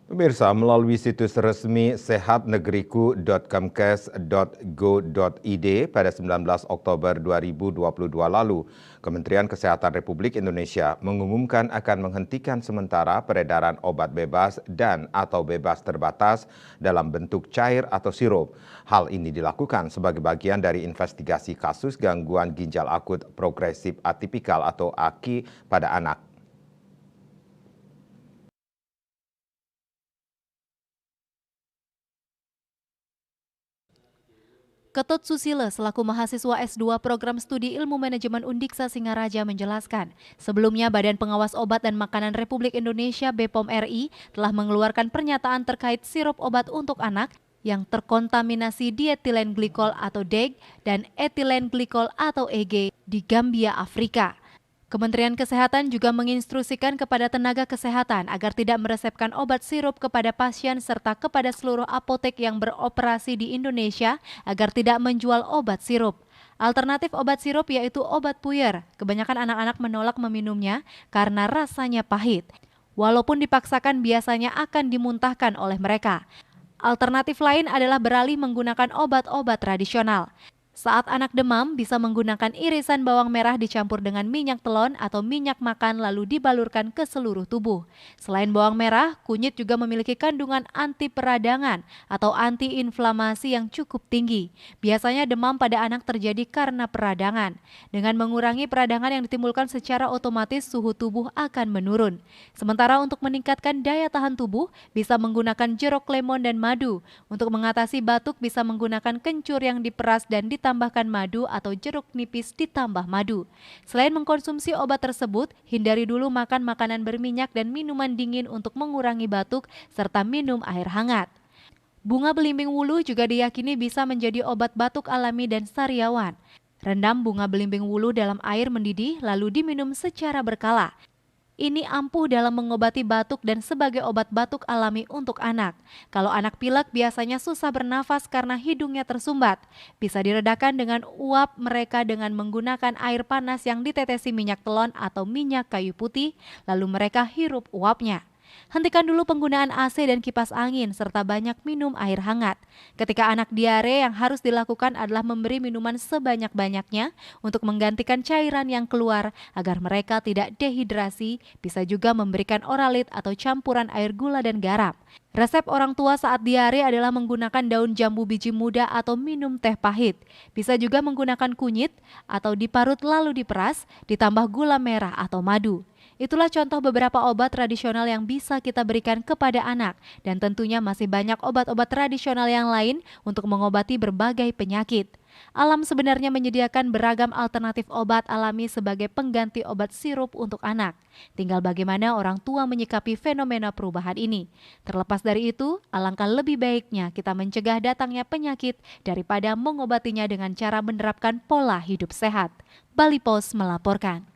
Pemirsa, melalui situs resmi sehatnegeriku.kemkes.go.id pada 19 Oktober 2022 lalu, Kementerian Kesehatan Republik Indonesia mengumumkan akan menghentikan sementara peredaran obat bebas dan atau bebas terbatas dalam bentuk cair atau sirup. Hal ini dilakukan sebagai bagian dari investigasi kasus gangguan ginjal akut progresif atipikal atau AKI pada anak. Ketut Susilo selaku mahasiswa S2 Program Studi Ilmu Manajemen Undiksa Singaraja menjelaskan, sebelumnya Badan Pengawas Obat dan Makanan Republik Indonesia (BPOM) RI telah mengeluarkan pernyataan terkait sirup obat untuk anak yang terkontaminasi dietilen glikol atau DEG dan etilen glikol atau EG di Gambia, Afrika. Kementerian Kesehatan juga menginstruksikan kepada tenaga kesehatan agar tidak meresepkan obat sirup kepada pasien serta kepada seluruh apotek yang beroperasi di Indonesia agar tidak menjual obat sirup. Alternatif obat sirup yaitu obat puyer. Kebanyakan anak-anak menolak meminumnya karena rasanya pahit. Walaupun dipaksakan biasanya akan dimuntahkan oleh mereka. Alternatif lain adalah beralih menggunakan obat-obat tradisional. Saat anak demam, bisa menggunakan irisan bawang merah dicampur dengan minyak telon atau minyak makan lalu dibalurkan ke seluruh tubuh. Selain bawang merah, kunyit juga memiliki kandungan anti peradangan atau antiinflamasi yang cukup tinggi. Biasanya demam pada anak terjadi karena peradangan. Dengan mengurangi peradangan yang ditimbulkan secara otomatis, suhu tubuh akan menurun. Sementara untuk meningkatkan daya tahan tubuh, bisa menggunakan jeruk lemon dan madu. Untuk mengatasi batuk, bisa menggunakan kencur yang diperas dan ditambahkan madu atau jeruk nipis ditambah madu. Selain mengkonsumsi obat tersebut, hindari dulu makan makanan berminyak dan minuman dingin untuk mengurangi batuk serta minum air hangat. Bunga belimbing wulu juga diyakini bisa menjadi obat batuk alami dan sariawan. Rendam bunga belimbing wulu dalam air mendidih lalu diminum secara berkala. Ini ampuh dalam mengobati batuk dan sebagai obat batuk alami untuk anak. Kalau anak pilek biasanya susah bernafas karena hidungnya tersumbat. Bisa diredakan dengan uap mereka dengan menggunakan air panas yang ditetesi minyak telon atau minyak kayu putih, lalu mereka hirup uapnya. Hentikan dulu penggunaan AC dan kipas angin serta banyak minum air hangat. Ketika anak diare, yang harus dilakukan adalah memberi minuman sebanyak-banyaknya untuk menggantikan cairan yang keluar agar mereka tidak dehidrasi. Bisa juga memberikan oralit atau campuran air gula dan garam. Resep orang tua saat diare adalah menggunakan daun jambu biji muda atau minum teh pahit. Bisa juga menggunakan kunyit atau diparut lalu diperas, ditambah gula merah atau madu. Itulah contoh beberapa obat tradisional yang bisa kita berikan kepada anak, dan tentunya masih banyak obat-obat tradisional yang lain untuk mengobati berbagai penyakit. Alam sebenarnya menyediakan beragam alternatif obat alami sebagai pengganti obat sirup untuk anak. Tinggal bagaimana orang tua menyikapi fenomena perubahan ini. Terlepas dari itu, alangkah lebih baiknya kita mencegah datangnya penyakit daripada mengobatinya dengan cara menerapkan pola hidup sehat. Bali Pos melaporkan.